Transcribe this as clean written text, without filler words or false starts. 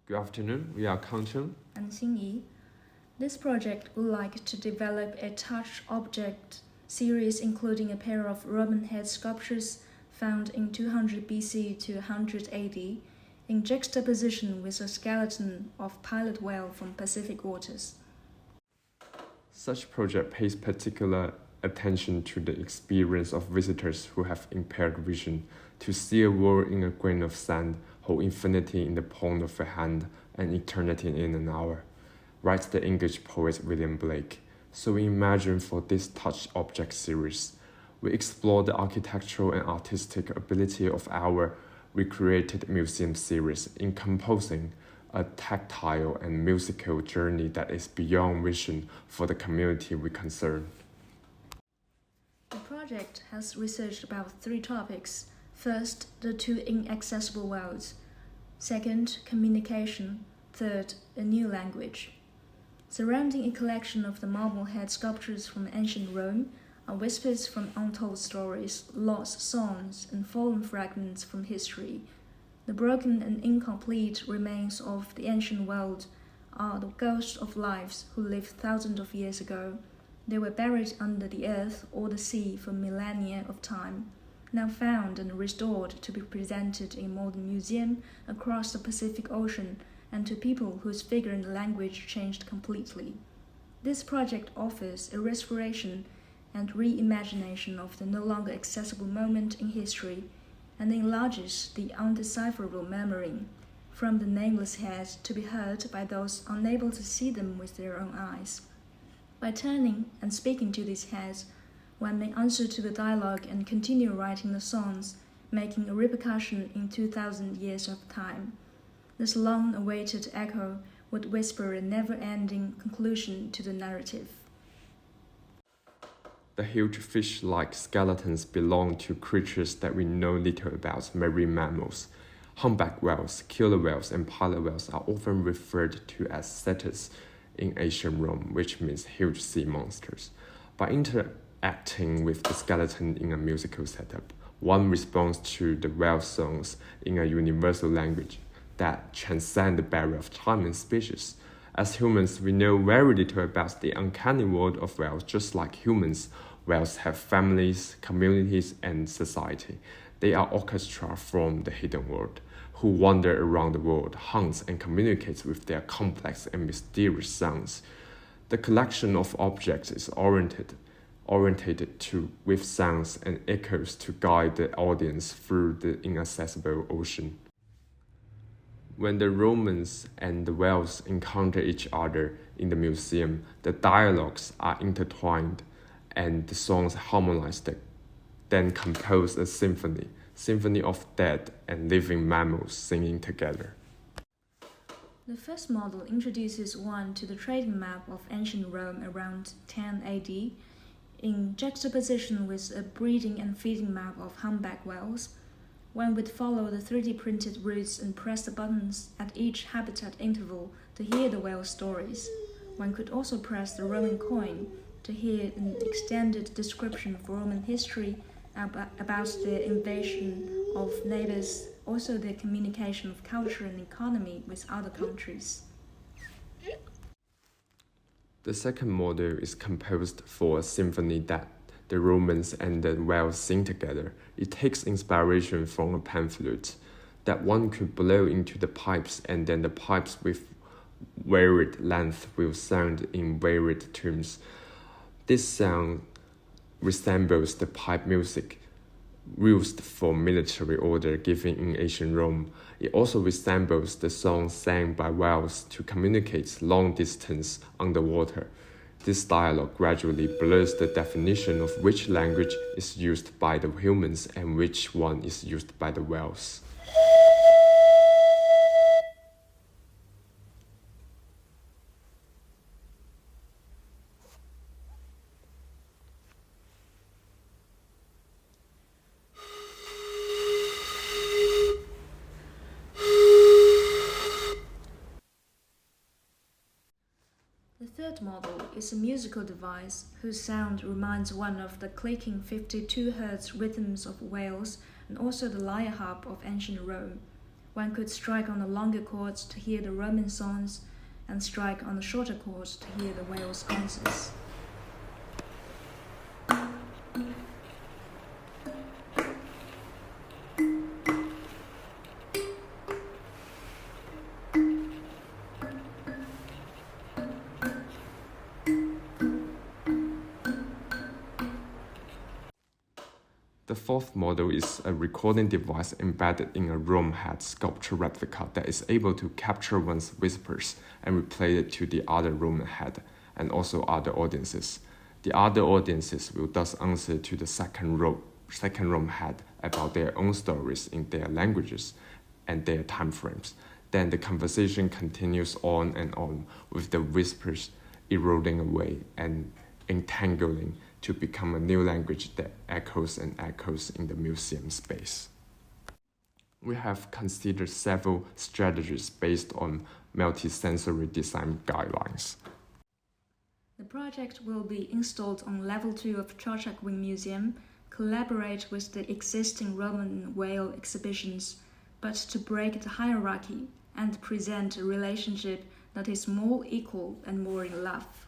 Good afternoon, we are Kangcheng and Xingyi. This project would like to develop a touch object series including a pair of Roman head sculptures found in 200 BC to 100 AD in juxtaposition with a skeleton of pilot whale from Pacific waters. Such project pays particular attention to the experience of visitors who have impaired vision, to see a world in a grain of sand, hold infinity in the palm of a hand, and eternity in an hour, writes the English poet William Blake. So we imagine for this touch object series, we explore the architectural and artistic ability of our recreated museum series in composing a tactile and musical journey that is beyond vision for the community we concern. The project has researched about 3 topics. First, the 2 inaccessible worlds. Second, communication. Third, a new language. Surrounding a collection of the marble head sculptures from ancient Rome are whispers from untold stories, lost songs, and fallen fragments from history. The broken and incomplete remains of the ancient world are the ghosts of lives who lived thousands of years ago. They were buried under the earth or the sea for millennia of time, now found and restored to be presented in a modern museum across the Pacific Ocean and to people whose figure and language changed completely. This project offers a restoration and reimagination of the no longer accessible moment in history and enlarges the undecipherable murmuring from the nameless heads to be heard by those unable to see them with their own eyes. By turning and speaking to these heads, one may answer to the dialogue and continue writing the songs, making a repercussion in 2,000 years of time. This long-awaited echo would whisper a never-ending conclusion to the narrative. The huge fish-like skeletons belong to creatures that we know little about, marine mammals. Humpback whales, killer whales, and pilot whales are often referred to as satyrs in ancient Rome, which means huge sea monsters. By interacting with the skeleton in a musical setup, one responds to the whale songs in a universal language that transcends the barrier of time and species. As humans, we know very little about the uncanny world of whales. Just like humans, whales have families, communities, and society. They are orchestra from the hidden world, who wander around the world, hunts, and communicates with their complex and mysterious sounds. The collection of objects is orientated to with sounds and echoes to guide the audience through the inaccessible ocean. When the Romans and the whales encounter each other in the museum, the dialogues are intertwined and the songs harmonized, then compose a symphony of dead and living mammals singing together. The first model introduces one to the trading map of ancient Rome around 10 AD, in juxtaposition with a breeding and feeding map of humpback whales. One would follow the 3D printed routes and press the buttons at each habitat interval to hear the whale stories. One could also press the Roman coin to hear an extended description of Roman history about the invasion of neighbors, also the communication of culture and economy with other countries. The second model is composed for a symphony that the Romans and the whales sing together. It takes inspiration from a pan flute that one could blow into the pipes, and then the pipes with varied length will sound in varied tunes. This sound resembles the pipe music used for military order given in ancient Rome. It also resembles the songs sang by whales to communicate long distance underwater. This dialogue gradually blurs the definition of which language is used by the humans and which one is used by the whales. The third model is a musical device whose sound reminds one of the clicking 52 Hz rhythms of whales and also the lyre harp of ancient Rome. One could strike on the longer chords to hear the Roman songs, and strike on the shorter chords to hear the whale sconces. The fourth model is a recording device embedded in a Rome head sculpture replica that is able to capture one's whispers and replay it to the other Roman head and also other audiences. The other audiences will thus answer to the second Rome head about their own stories in their languages and their time frames. Then the conversation continues on and on, with the whispers eroding away and entangling to become a new language that echoes and echoes in the museum space. We have considered several strategies based on multisensory design guidelines. The project will be installed on level 2 of Chorchak Wing Museum, collaborate with the existing Roman whale exhibitions, but to break the hierarchy and present a relationship that is more equal and more in love.